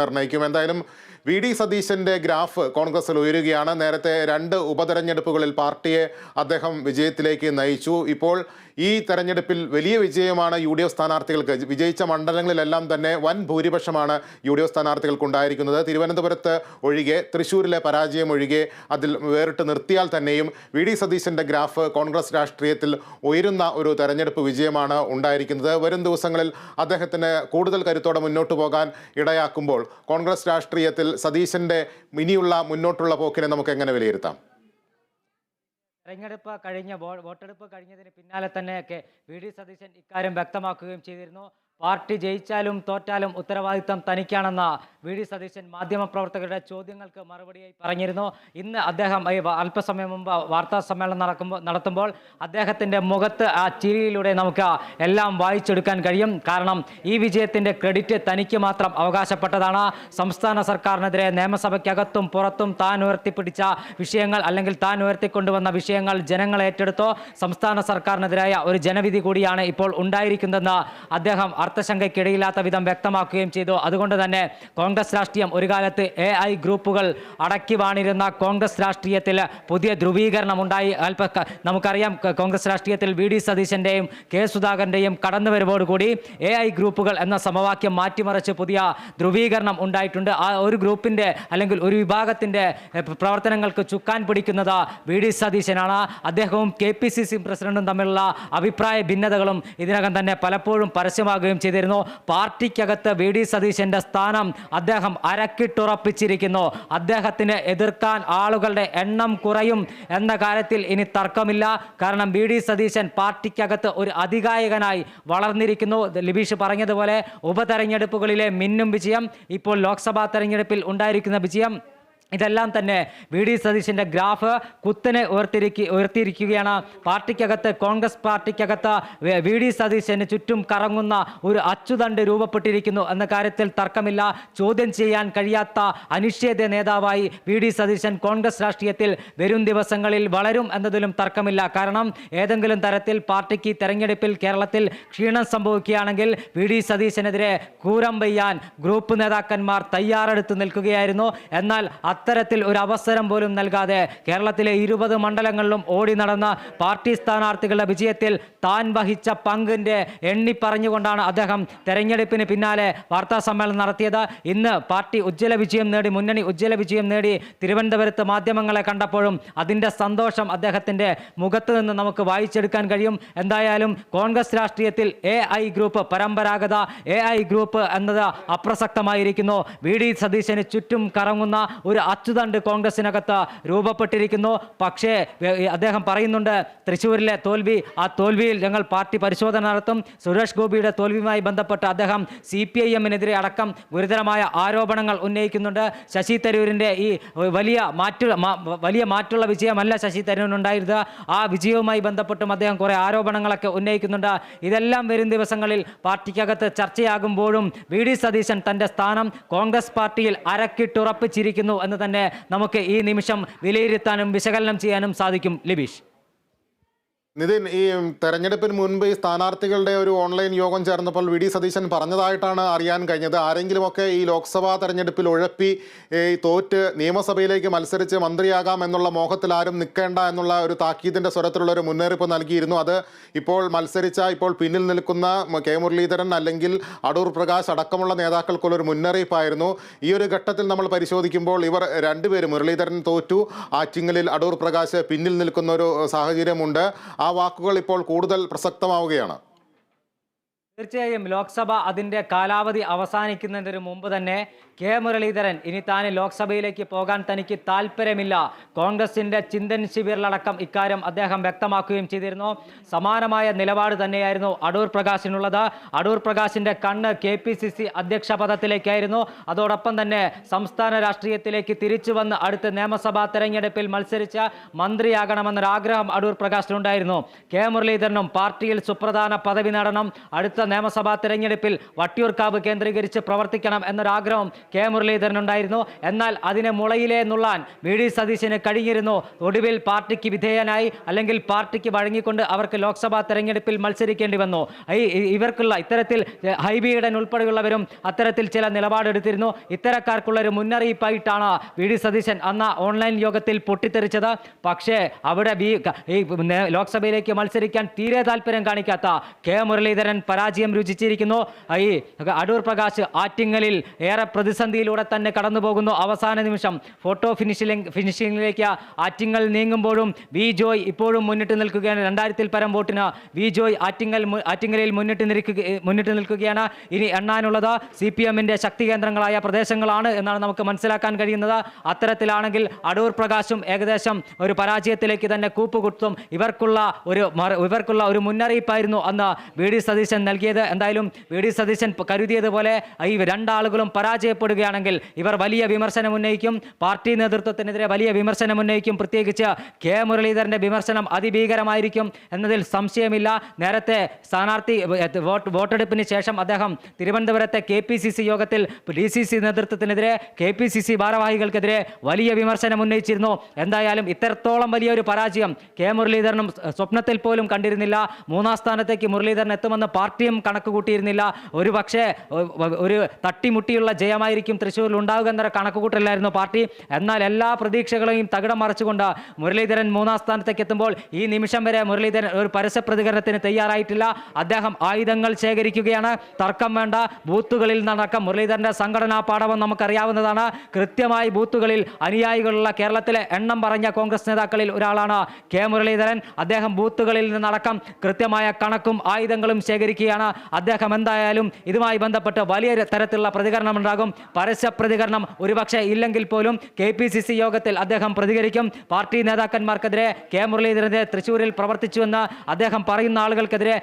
നിർണ്ണയിക്കും. എന്തായാലും V D സതീശന്റെ ഗ്രാഫ് കോൺഗ്രസിൽ ഉയരുകയാണ്. നേരത്തെ 2 ഉപതെരഞ്ഞെടുപ്പുകളിൽ പാർട്ടിയെ അദ്ദേഹം വിജയത്തിലേക്ക് നയിച്ചു. ഇപ്പോൾ ഈ തെരഞ്ഞെടുപ്പിൽ വലിയ വിജയമാണ് UDF സ്ഥാനാർത്ഥികൾക്ക്. വിജയിച്ച മണ്ഡലങ്ങളിലെല്ലാം തന്നെ വൻ ഭൂരിപക്ഷമാണ് UDF സ്ഥാനാർത്ഥികൾക്ക് ഉണ്ടായിരിക്കുന്നത്. തിരുവനന്തപുരത്ത് ഒഴികെ, തൃശ്ശൂരിലെ പരാജയം ഒഴികെ അതിൽ വേറിട്ട് നിർത്തിയാൽ തന്നെയും വി ഡി സതീശന്റെ ഗ്രാഫ് കോൺഗ്രസ് രാഷ്ട്രീയത്തിൽ ഉയരുന്ന ഒരു തെരഞ്ഞെടുപ്പ് വിജയമാണ് ഉണ്ടായിരിക്കുന്നത്. വരും ദിവസങ്ങളിൽ അദ്ദേഹത്തിന് കൂടുതൽ കരുത്തോടെ മുന്നോട്ട് പോകാൻ ഇടയാക്കുമ്പോൾ കോൺഗ്രസ് രാഷ്ട്രീയത്തിൽ സതീശന്റെ ഇനിയുള്ള മുന്നോട്ടുള്ള പോക്കിനെ നമുക്ക് എങ്ങനെ വിലയിരുത്താം? വോട്ടെടുപ്പ് കഴിഞ്ഞതിന് പിന്നാലെ തന്നെയൊക്കെ വി ഡി സതീശൻ ഇക്കാര്യം വ്യക്തമാക്കുകയും ചെയ്തിരുന്നു. പാർട്ടി ജയിച്ചാലും തോറ്റാലും ഉത്തരവാദിത്തം തനിക്കാണെന്ന വി ഡി സതീശൻ മാധ്യമപ്രവർത്തകരുടെ ചോദ്യങ്ങൾക്ക് മറുപടിയായി പറഞ്ഞിരുന്നു. ഇന്ന് അദ്ദേഹം അല്പസമയം മുമ്പ് വാർത്താ സമ്മേളനം നടത്തുമ്പോൾ അദ്ദേഹത്തിൻ്റെ മുഖത്ത് ആ ചിരിയിലൂടെ നമുക്ക് എല്ലാം വായിച്ചെടുക്കാൻ കഴിയും. കാരണം ഈ വിജയത്തിൻ്റെ ക്രെഡിറ്റ് തനിക്ക് മാത്രം അവകാശപ്പെട്ടതാണ്. സംസ്ഥാന സർക്കാരിനെതിരെ നിയമസഭയ്ക്കകത്തും പുറത്തും താൻ ഉയർത്തിപ്പിടിച്ച വിഷയങ്ങൾ, അല്ലെങ്കിൽ താൻ ഉയർത്തിക്കൊണ്ടുവന്ന വിഷയങ്ങൾ ജനങ്ങൾ ഏറ്റെടുത്തോ. സംസ്ഥാന സർക്കാരിനെതിരായ ഒരു ജനവിധി കൂടിയാണ് ഇപ്പോൾ ഉണ്ടായിരിക്കുന്നതെന്ന് അദ്ദേഹം അർത്ഥശങ്കയ്ക്കിടയില്ലാത്ത വിധം വ്യക്തമാക്കുകയും ചെയ്തു. അതുകൊണ്ട് തന്നെ കോൺഗ്രസ് രാഷ്ട്രീയം ഒരു കാലത്ത് AI ഗ്രൂപ്പുകൾ അടക്കി വാണിരുന്ന കോൺഗ്രസ് രാഷ്ട്രീയത്തിൽ പുതിയ ധ്രുവീകരണം ഉണ്ടായി. നമുക്കറിയാം, കോൺഗ്രസ് രാഷ്ട്രീയത്തിൽ വി ഡി സതീശൻ്റെയും കെ സുധാകരൻ്റെയും കടന്നുവരവോടുകൂടി AI ഗ്രൂപ്പുകൾ എന്ന സമവാക്യം മാറ്റിമറിച്ച് പുതിയ ധ്രുവീകരണം ഉണ്ടായിട്ടുണ്ട്. ആ ഒരു ഗ്രൂപ്പിൻ്റെ അല്ലെങ്കിൽ ഒരു വിഭാഗത്തിൻ്റെ പ്രവർത്തനങ്ങൾക്ക് ചുക്കാൻ പിടിക്കുന്നത് വി ഡി സതീശനാണ്. അദ്ദേഹവും KPCC പ്രസിഡന്റും തമ്മിലുള്ള അഭിപ്രായ ഭിന്നതകളും ഇതിനകം തന്നെ പലപ്പോഴും പരസ്യമാകുകയും ചെയ്തിരുന്നു. പാർട്ടിക്കകത്ത് വി ഡി സതീശന്റെ സ്ഥാനം അദ്ദേഹം അരക്കിട്ടുറപ്പിച്ചിരിക്കുന്നു. അദ്ദേഹത്തിന് എതിർക്കാൻ ആളുകളുടെ എണ്ണം കുറയും എന്ന കാര്യത്തിൽ ഇനി തർക്കമില്ല. കാരണം വി ഡി സതീശൻ പാർട്ടിക്കകത്ത് ഒരു അധികായകനായി വളർന്നിരിക്കുന്നു. ലിബീഷ് പറഞ്ഞതുപോലെ ഉപതെരഞ്ഞെടുപ്പുകളിലെ മിന്നും വിജയം, ഇപ്പോൾ ലോക്സഭാ തെരഞ്ഞെടുപ്പിൽ ഉണ്ടായിരിക്കുന്ന വിജയം, ഇതെല്ലാം തന്നെ വി ഡി സതീശൻ്റെ ഗ്രാഫ് കുത്തനെ ഉയർത്തിയിരിക്കുകയാണ്. പാർട്ടിക്കകത്ത്, കോൺഗ്രസ് പാർട്ടിക്കകത്ത് വി ഡി സതീശന് ചുറ്റും കറങ്ങുന്ന ഒരു അച്ചുതണ്ട് രൂപപ്പെട്ടിരിക്കുന്നു എന്ന കാര്യത്തിൽ തർക്കമില്ല. ചോദ്യം ചെയ്യാൻ കഴിയാത്ത അനിഷേധ്യ നേതാവായി വി ഡി സതീശൻ കോൺഗ്രസ് രാഷ്ട്രീയത്തിൽ വരും ദിവസങ്ങളിൽ വളരും എന്നതിലും തർക്കമില്ല. കാരണം ഏതെങ്കിലും തരത്തിൽ പാർട്ടിക്ക് തെരഞ്ഞെടുപ്പിൽ കേരളത്തിൽ ക്ഷീണം സംഭവിക്കുകയാണെങ്കിൽ വി ഡി സതീശനെതിരെ കൂരം പെയ്യാൻ ഗ്രൂപ്പ് നേതാക്കന്മാർ തയ്യാറെടുത്ത് നിൽക്കുകയായിരുന്നു. എന്നാൽ അത്തരത്തിൽ ഒരു അവസരം പോലും നൽകാതെ കേരളത്തിലെ 20 മണ്ഡലങ്ങളിലും ഓടി നടന്ന പാർട്ടി സ്ഥാനാർത്ഥികളുടെ വിജയത്തിൽ താൻ വഹിച്ച പങ്കിൻ്റെ എണ്ണി പറഞ്ഞുകൊണ്ടാണ് അദ്ദേഹം തെരഞ്ഞെടുപ്പിന് പിന്നാലെ വാർത്താ സമ്മേളനം നടത്തിയത്. ഇന്ന് പാർട്ടി ഉജ്ജ്വല വിജയം നേടി, മുന്നണി ഉജ്ജ്വല വിജയം നേടി തിരുവനന്തപുരത്ത് മാധ്യമങ്ങളെ കണ്ടപ്പോഴും അതിൻ്റെ സന്തോഷം അദ്ദേഹത്തിൻ്റെ മുഖത്ത് നിന്ന് നമുക്ക് വായിച്ചെടുക്കാൻ കഴിയും. എന്തായാലും കോൺഗ്രസ് രാഷ്ട്രീയത്തിൽ AI ഗ്രൂപ്പ്, പരമ്പരാഗത AI ഗ്രൂപ്പ് എന്നത് അപ്രസക്തമായിരിക്കുന്നു. വി ഡി സതീശന് ചുറ്റും കറങ്ങുന്ന ഒരു അച്ചുതണ്ട് കോൺഗ്രസിനകത്ത് രൂപപ്പെട്ടിരിക്കുന്നു. പക്ഷേ അദ്ദേഹം പറയുന്നുണ്ട്, തൃശ്ശൂരിലെ തോൽവി, ആ തോൽവിയിൽ ഞങ്ങൾ പാർട്ടി പരിശോധന നടത്തും. സുരേഷ് ഗോപിയുടെ തോൽവിയുമായി ബന്ധപ്പെട്ട് അദ്ദേഹം CPIM-നെതിരെ അടക്കം ഗുരുതരമായ ആരോപണങ്ങൾ ഉന്നയിക്കുന്നുണ്ട്. ശശി തരൂരിൻ്റെ ഈ വലിയ മാറ്റുള്ള വിജയമല്ല ശശി തരൂരിനുണ്ടായിരുന്നത്. ആ വിജയവുമായി ബന്ധപ്പെട്ടും അദ്ദേഹം കുറേ ആരോപണങ്ങളൊക്കെ ഉന്നയിക്കുന്നുണ്ട്. ഇതെല്ലാം വരും ദിവസങ്ങളിൽ പാർട്ടിക്കകത്ത് ചർച്ചയാകുമ്പോഴും വി ഡി സതീശൻ തൻ്റെ സ്ഥാനം കോൺഗ്രസ് പാർട്ടിയിൽ അരക്കിട്ടുറപ്പിച്ചിരിക്കുന്നു എന്ന് തന്നെ നമുക്ക് ഈ നിമിഷം വിലയിരുത്താനും വിശകലനം ചെയ്യാനും സാധിക്കും. ലിബീഷ്, നിതിൻ, ഈ തെരഞ്ഞെടുപ്പിന് മുൻപ് ഈ സ്ഥാനാർത്ഥികളുടെ ഒരു ഓൺലൈൻ യോഗം ചേർന്നപ്പോൾ വി ഡി സതീശൻ പറഞ്ഞതായിട്ടാണ് അറിയാൻ കഴിഞ്ഞത്. ആരെങ്കിലുമൊക്കെ ഈ ലോക്സഭാ തെരഞ്ഞെടുപ്പിൽ ഉഴപ്പി തോറ്റ് നിയമസഭയിലേക്ക് മത്സരിച്ച് മന്ത്രിയാകാം എന്നുള്ള മോഹത്തിൽ ആരും നിൽക്കേണ്ട എന്നുള്ള ഒരു താക്കീതിൻ്റെ സ്വരത്തിലുള്ള ഒരു മുന്നറിയിപ്പ് നൽകിയിരുന്നു. അത് ഇപ്പോൾ ഇപ്പോൾ പിന്നിൽ നിൽക്കുന്ന കെ മുരളീധരൻ അല്ലെങ്കിൽ അടൂർ പ്രകാശ് അടക്കമുള്ള നേതാക്കൾക്കുള്ളൊരു മുന്നറിയിപ്പായിരുന്നു. ഈ ഒരു ഘട്ടത്തിൽ നമ്മൾ പരിശോധിക്കുമ്പോൾ ഇവർ രണ്ടുപേരും, മുരളീധരൻ തോറ്റു, ആറ്റിങ്ങലിൽ അടൂർ പ്രകാശ് പിന്നിൽ നിൽക്കുന്ന ഒരു സാഹചര്യമുണ്ട്. ആ വാക്കുകൾ ഇപ്പോൾ കൂടുതൽ പ്രസക്തമാവുകയാണ്. തീർച്ചയായും ലോക്സഭ അതിൻ്റെ കാലാവധി അവസാനിക്കുന്നതിന് മുമ്പ് തന്നെ കെ മുരളീധരൻ ഇനി താൻ ലോക്സഭയിലേക്ക് പോകാൻ തനിക്ക് താല്പര്യമില്ല, കോൺഗ്രസിൻ്റെ ചിന്തൻ ശിബിറിലടക്കം ഇക്കാര്യം അദ്ദേഹം വ്യക്തമാക്കുകയും ചെയ്തിരുന്നു. സമാനമായ നിലപാട് തന്നെയായിരുന്നു അടൂർ പ്രകാശിനുള്ളത്. അടൂർ പ്രകാശിൻ്റെ കണ്ണ് KPCC അധ്യക്ഷ പദത്തിലേക്കായിരുന്നു. അതോടൊപ്പം തന്നെ സംസ്ഥാന രാഷ്ട്രീയത്തിലേക്ക് തിരിച്ചു വന്ന് അടുത്ത നിയമസഭാ തെരഞ്ഞെടുപ്പിൽ മത്സരിച്ച മന്ത്രിയാകണമെന്നൊരാഗ്രഹം അടൂർ പ്രകാശിനുണ്ടായിരുന്നു. കെ മുരളീധരനും പാർട്ടിയിൽ സുപ്രധാന പദവി നേടണം, അടുത്ത നിയമസഭാ തെരഞ്ഞെടുപ്പിൽ വട്ടിയൂർക്കാവ് കേന്ദ്രീകരിച്ച് പ്രവർത്തിക്കണം എന്നൊരാഗ്രഹം കെ മുരളീധരനുണ്ടായിരുന്നു. എന്നാൽ അതിനെ മുളയിലേ നുള്ളാൻ വി ഡി സതീശന് കഴിഞ്ഞിരുന്നു. ഒടുവിൽ പാർട്ടിക്ക് വിധേയനായി അല്ലെങ്കിൽ പാർട്ടിക്ക് വഴങ്ങിക്കൊണ്ട് അവർക്ക് ലോക്സഭാ തെരഞ്ഞെടുപ്പിൽ മത്സരിക്കേണ്ടി വന്നു. ഇവർക്കുള്ള ഇത്തരത്തിൽ ഹൈബി ഈഡൻ ഉൾപ്പെടെയുള്ളവരും അത്തരത്തിൽ ചില നിലപാടെടുത്തിരുന്നു. ഇത്തരക്കാർക്കുള്ള ഒരു മുന്നറിയിപ്പായിട്ടാണ് വി ഡി സതീശൻ അന്ന് ഓൺലൈൻ യോഗത്തിൽ പൊട്ടിത്തെറിച്ചത്. പക്ഷേ അവിടെ ലോക്സഭയിലേക്ക് മത്സരിക്കാൻ തീരെ താല്പര്യം കാണിക്കാത്ത കെ മുരളീധരൻ പരാജയം രുചിച്ചിരിക്കുന്നു. ഈ അടൂർ പ്രകാശ് ആറ്റിങ്ങലിൽ ഏറെ പ്രതിസന്ധിയിലൂടെ തന്നെ കടന്നു പോകുന്നു. അവസാന നിമിഷം ഫോട്ടോ ഫിനിഷിംഗിലേക്ക് ആറ്റിങ്ങൽ നീങ്ങുമ്പോഴും വി ജോയ് ഇപ്പോഴും മുന്നിട്ട് നിൽക്കുകയാണ്. 2000-ൽ പരം വോട്ടിന് വി ജോയ് ആറ്റിങ്ങലിൽ മുന്നിട്ട് നിൽക്കുകയാണ്. ഇനി എണ്ണാനുള്ളത് CPM-ന്റെ ശക്തി കേന്ദ്രങ്ങളായ പ്രദേശങ്ങളാണ് എന്നാണ് നമുക്ക് മനസ്സിലാക്കാൻ കഴിയുന്നത്. അത്തരത്തിലാണെങ്കിൽ അടൂർ പ്രകാശും ഏകദേശം ഒരു പരാജയത്തിലേക്ക് തന്നെ കൂപ്പുകുത്തും. ഇവർക്കുള്ള ഒരു മുന്നറിയിപ്പായിരുന്നു അന്ന് വി ഡി സതീശൻ നൽകിയത്. എന്തായാലും വി ഡി സതീശൻ കരുതിയതുപോലെ ഈ രണ്ടാളുകളും പരാജയപ്പെടുകയാണെങ്കിൽ ഇവർ വലിയ വിമർശനം ഉന്നയിക്കും. പാർട്ടി നേതൃത്വത്തിനെതിരെ വലിയ വിമർശനം ഉന്നയിക്കും. പ്രത്യേകിച്ച് കെ മുരളീധരന്റെ വിമർശനം അതിഭീകരമായിരിക്കും എന്നതിൽ സംശയമില്ല. നേരത്തെ സ്ഥാനാർത്ഥി വോട്ടെടുപ്പിന് ശേഷം അദ്ദേഹം തിരുവനന്തപുരത്തെ KPCC യോഗത്തിൽ DCC നേതൃത്വത്തിനെതിരെ KPCC ഭാരവാഹികൾക്കെതിരെ വലിയ വിമർശനം ഉന്നയിച്ചിരുന്നു. എന്തായാലും ഇത്തരത്തോളം വലിയൊരു പരാജയം കെ മുരളീധരനും സ്വപ്നത്തിൽ പോലും കണ്ടിരുന്നില്ല. 3-ാം സ്ഥാനത്തേക്ക് മുരളീധരൻ എത്തുമെന്ന് പാർട്ടിയും കണക്ക് കൂട്ടിയിരുന്നില്ല. ഒരു പക്ഷേ ഒരു തട്ടിമുട്ടിയുള്ള ജയമായിരിക്കും തൃശ്ശൂരിൽ ഉണ്ടാവുക എന്നൊരു കണക്കുകൂട്ടലായിരുന്നു പാർട്ടി. എന്നാൽ എല്ലാ പ്രതീക്ഷകളെയും തകിടം മറിച്ചുകൊണ്ട് മുരളീധരൻ 3-ാം സ്ഥാനത്തേക്ക് എത്തുമ്പോൾ ഈ നിമിഷം വരെ മുരളീധരൻ ഒരു പരസ്യ പ്രതികരണത്തിന് തയ്യാറായിട്ടില്ല. അദ്ദേഹം ആയുധങ്ങൾ ശേഖരിക്കുകയാണ്. തർക്കം വേണ്ട. ബൂത്തുകളിൽ നടക്കം മുരളീധരന്റെ സംഘടനാ പാഠവും നമുക്കറിയാവുന്നതാണ്. കൃത്യമായി ബൂത്തുകളിൽ അനുയായികളുള്ള കേരളത്തിലെ എണ്ണം പറഞ്ഞ കോൺഗ്രസ് നേതാക്കളിൽ ഒരാളാണ് കെ മുരളീധരൻ. അദ്ദേഹം ബൂത്തുകളിൽ നിന്നടക്കം കൃത്യമായ കണക്കും ആയുധങ്ങളും ശേഖരിക്കുകയാണ്. അദ്ദേഹം എന്തായാലും ഇതുമായി ബന്ധപ്പെട്ട് വലിയ തരത്തിലുള്ള പ്രതികരണം ഉണ്ടാകും. പരസ്യ പ്രതികരണം ഒരുപക്ഷെ ഇല്ലെങ്കിൽ പോലും KPCC യോഗത്തിൽ അദ്ദേഹം പ്രതികരിക്കും. പാർട്ടി നേതാക്കന്മാർക്കെതിരെ കെ മുരളീധരനെതിരെ തൃശ്ശൂരിൽ പ്രവർത്തിച്ചുവെന്ന് അദ്ദേഹം പറയുന്ന ആളുകൾക്കെതിരെ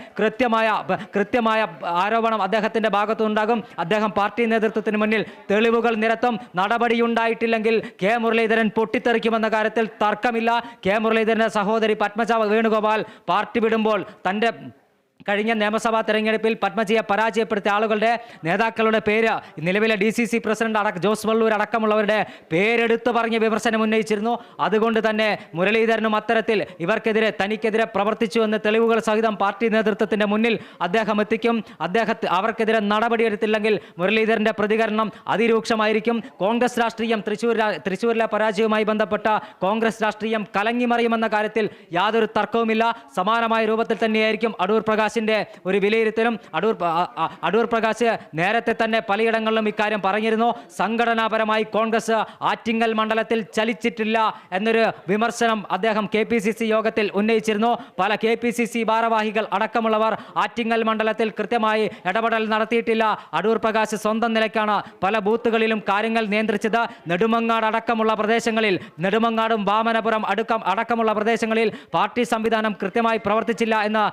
കൃത്യമായ ആരോപണം അദ്ദേഹത്തിന്റെ ഭാഗത്തുണ്ടാകും. അദ്ദേഹം പാർട്ടി നേതൃത്വത്തിന് മുന്നിൽ തെളിവുകൾ നിരത്തും. നടപടിയുണ്ടായിട്ടില്ലെങ്കിൽ കെ മുരളീധരൻ പൊട്ടിത്തെറിക്കുമെന്ന കാര്യത്തിൽ തർക്കമില്ല. കെ മുരളീധരന്റെ സഹോദരി പത്മജ വേണുഗോപാൽ പാർട്ടി വിടുമ്പോൾ തൻ്റെ കഴിഞ്ഞ നിയമസഭാ തെരഞ്ഞെടുപ്പിൽ പത്മജിയെ പരാജയപ്പെടുത്തിയ ആളുകളുടെ നേതാക്കളുടെ പേര് നിലവിലെ DCC പ്രസിഡന്റ് ജോസ് വള്ളൂർ അടക്കമുള്ളവരുടെ പേരെടുത്ത് പറഞ്ഞ് വിമർശനം ഉന്നയിച്ചിരുന്നു. അതുകൊണ്ട് തന്നെ മുരളീധരനും അത്തരത്തിൽ തനിക്കെതിരെ പ്രവർത്തിച്ചുവെന്ന് തെളിവുകൾ സഹിതം പാർട്ടി നേതൃത്വത്തിന്റെ മുന്നിൽ അദ്ദേഹം എത്തിക്കും. അവർക്കെതിരെ നടപടിയെടുത്തില്ലെങ്കിൽ മുരളീധരന്റെ പ്രതികരണം അതിരൂക്ഷമായിരിക്കും. കോൺഗ്രസ് രാഷ്ട്രീയം തൃശ്ശൂരിലെ പരാജയവുമായി ബന്ധപ്പെട്ട കോൺഗ്രസ് രാഷ്ട്രീയം കലങ്ങിമറിയുമെന്ന കാര്യത്തിൽ യാതൊരു തർക്കവുമില്ല. സമാനമായ രൂപത്തിൽ തന്നെയായിരിക്കും അടൂർ പ്രകാശിന്റെ ഒരു വിലയിരുത്തലും. അടൂർ പ്രകാശ് നേരത്തെ തന്നെ പലയിടങ്ങളിലും ഇക്കാര്യം പറഞ്ഞിരുന്നു. സംഘടനാപരമായി കോൺഗ്രസ് ആറ്റിങ്ങൽ മണ്ഡലത്തിൽ ചലിച്ചിട്ടില്ല എന്നൊരു വിമർശനം അദ്ദേഹം KPCC യോഗത്തിൽ ഉന്നയിച്ചിരുന്നു. പല KPCC ഭാരവാഹികൾ അടക്കമുള്ളവർ ആറ്റിങ്ങൽ മണ്ഡലത്തിൽ കൃത്യമായി ഇടപെടൽ നടത്തിയിട്ടില്ല. അടൂർ പ്രകാശ് സ്വന്തം നിലയ്ക്കാണ് പല ബൂത്തുകളിലും കാര്യങ്ങൾ നിയന്ത്രിച്ചത്. നെടുമങ്ങാട് അടക്കമുള്ള പ്രദേശങ്ങളിൽ, നെടുമങ്ങാടും വാമനപുരം അടക്കമുള്ള പ്രദേശങ്ങളിൽ പാർട്ടി സംവിധാനം കൃത്യമായി പ്രവർത്തിച്ചില്ല എന്ന്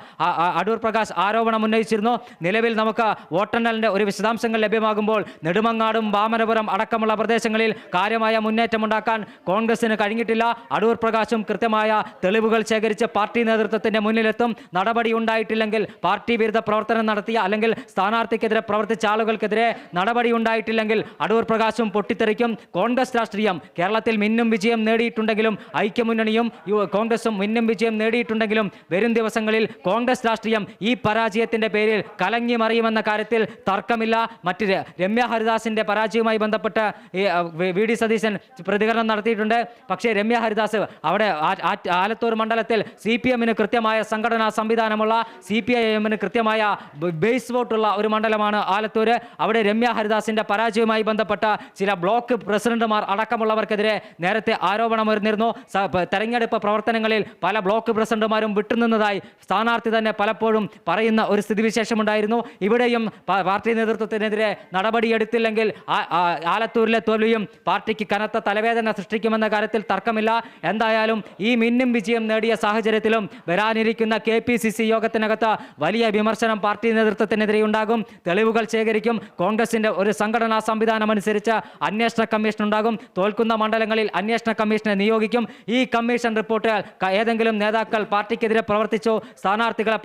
അടൂർ പ്രകാശ് ആരോപണം ഉന്നയിച്ചിരുന്നു. നിലവിൽ നമുക്ക് വോട്ടെണ്ണലിന്റെ ഒരു വിശദാംശങ്ങൾ ലഭ്യമാകുമ്പോൾ നെടുമങ്ങാടും വാമനപുരം അടക്കമുള്ള പ്രദേശങ്ങളിൽ കാര്യമായ മുന്നേറ്റമുണ്ടാക്കാൻ കോൺഗ്രസിന് കഴിഞ്ഞിട്ടില്ല. അടൂർ പ്രകാശും കൃത്യമായ തെളിവുകൾ ശേഖരിച്ച് പാർട്ടി നേതൃത്വത്തിന്റെ മുന്നിലെത്തും. നടപടി ഉണ്ടായിട്ടില്ലെങ്കിൽ, പാർട്ടി വിരുദ്ധ പ്രവർത്തനം നടത്തിയ അല്ലെങ്കിൽ സ്ഥാനാർത്ഥിക്കെതിരെ പ്രവർത്തിച്ച ആളുകൾക്കെതിരെ നടപടി ഉണ്ടായിട്ടില്ലെങ്കിൽ അടൂർ പ്രകാശും പൊട്ടിത്തെറിക്കും. കോൺഗ്രസ് രാഷ്ട്രീയം കേരളത്തിൽ മിന്നും വിജയം നേടിയിട്ടുണ്ടെങ്കിലും, ഐക്യമുന്നണിയും കോൺഗ്രസും മിന്നും വിജയം നേടിയിട്ടുണ്ടെങ്കിലും വരും ദിവസങ്ങളിൽ കോൺഗ്രസ് രാഷ്ട്രീയം ഈ പരാജയത്തിന്റെ പേരിൽ കലങ്ങി മറിയുമെന്ന കാര്യത്തിൽ തർക്കമില്ല. മറ്റ് രമ്യ ഹരിദാസിന്റെ പരാജയവുമായി ബന്ധപ്പെട്ട് വി ഡി സതീശൻ പ്രതികരണം നടത്തിയിട്ടുണ്ട്. പക്ഷേ രമ്യ ഹരിദാസ് അവിടെ ആലത്തൂർ മണ്ഡലത്തിൽ CPM-ന് കൃത്യമായ സംഘടനാ സംവിധാനമുള്ള, CPIM-ന് കൃത്യമായ ബേസ് വോട്ടുള്ള ഒരു മണ്ഡലമാണ് ആലത്തൂർ. അവിടെ രമ്യ ഹരിദാസിന്റെ പരാജയവുമായി ബന്ധപ്പെട്ട ചില ബ്ലോക്ക് പ്രസിഡന്റുമാർ അടക്കമുള്ളവർക്കെതിരെ നേരത്തെ ആരോപണം ഉയർന്നിരുന്നു. തെരഞ്ഞെടുപ്പ് പ്രവർത്തനങ്ങളിൽ പല ബ്ലോക്ക് പ്രസിഡന്റുമാരും വിട്ടുനിന്നതായി സ്ഥാനാർത്ഥി തന്നെ പലപ്പോഴും പറയുന്ന ഒരു സ്ഥിതിവിശേഷമുണ്ടായിരുന്നു. ഇവിടെയും പാർട്ടി നേതൃത്വത്തിനെതിരെ നടപടിയെടുത്തില്ലെങ്കിൽ ആലത്തൂരിലെ തോൽവിയും പാർട്ടിക്ക് കനത്ത തലവേദന സൃഷ്ടിക്കുമെന്ന കാര്യത്തിൽ തർക്കമില്ല. എന്തായാലും ഈ മിന്നും വിജയം നേടിയ സാഹചര്യത്തിലും വരാനിരിക്കുന്ന KPCC യോഗത്തിനകത്ത് വലിയ വിമർശനം പാർട്ടി നേതൃത്വത്തിനെതിരെ ഉണ്ടാകും. തെളിവുകൾ ശേഖരിക്കും. കോൺഗ്രസിന്റെ ഒരു സംഘടനാ സംവിധാനം അനുസരിച്ച് അന്വേഷണ കമ്മീഷൻ ഉണ്ടാകും. തോൽക്കുന്ന മണ്ഡലങ്ങളിൽ അന്വേഷണ കമ്മീഷനെ നിയോഗിക്കും. ഈ കമ്മീഷൻ റിപ്പോർട്ട് ഏതെങ്കിലും നേതാക്കൾ പാർട്ടിക്കെതിരെ പ്രവർത്തിച്ചോ, സ്ഥാനാർത്ഥികളെ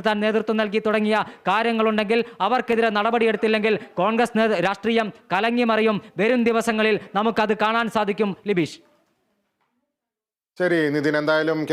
നിർത്താൻ നേതൃത്വം നൽകി തുടങ്ങിയ കാര്യങ്ങളുണ്ടെങ്കിൽ അവർക്കെതിരെ നടപടിയെടുത്തില്ലെങ്കിൽ കോൺഗ്രസ് രാഷ്ട്രീയം കലങ്ങിമറിയും. വരും ദിവസങ്ങളിൽ നമുക്കത് കാണാൻ സാധിക്കും. ലിബീഷ്. ശരി നിതിൻ, എന്തായാലും കെ